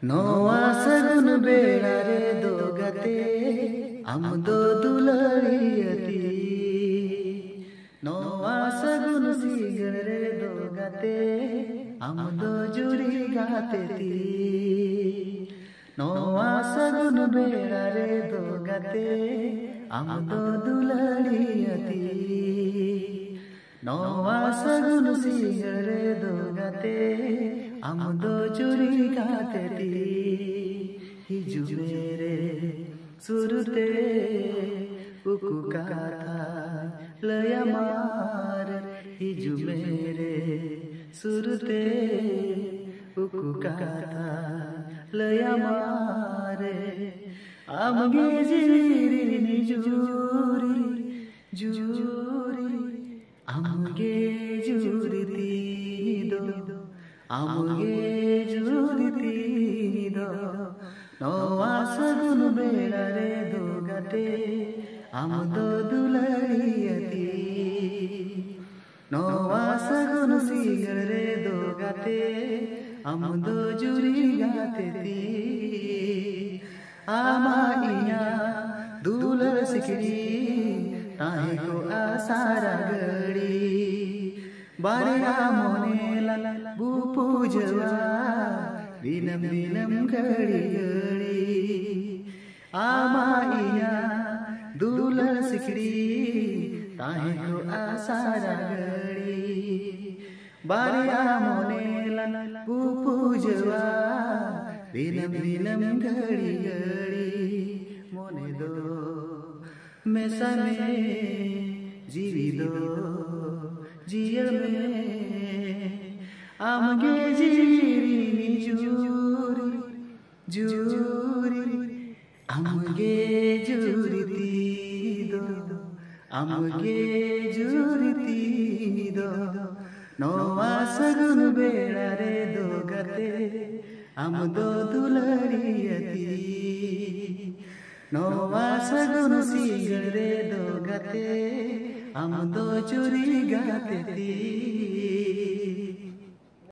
नोआ सगुन बेड़ा रे दो गते आमदो दुलरियती नोआ सगुन सीगण रे दो गते आमदो जुड़ी गातेती नोआ सगुन बेड़ा रे दो गते आमदो दुलरियती नोआ सगुन सीगण रे दो गते आमदो जुड़ी गातेती हिजु मेरे सुरते उकु काथा लया मार हिजु मेरे सुरते उकु काथा लया मारे आमगे जिरी निजूरी जूरी आमगे जूरी दो आमगे जुरिती दो नोआ सगुन बेड़ा रे दो गते आमदो दुलरियती नोआ सगुन सीगण रे दो गते आमदो जुरी गातेती आमा इया दुलर सिकरी ताहे को आसारा गड़ी बारिया मोने लाला बुपू जवा दिनम दिनम घड़ी घड़ी आमा इया दुलर सिकड़ी ताहे को आसारा गड़ी बारिया मोने लाला बुपू जवा दिनम दिनम घड़ी घड़ी मोने दो मैसा में जीवी दो जियल में आमगे जिरी जूरी जूरी आमगे जुरिती दो आमगे जुरिती दो नोआ सगुन बेड़ा रे दो गते आमदो दुलरियती नोआ सगुन सीगण रे दो गते आमदो जुरी गातेती।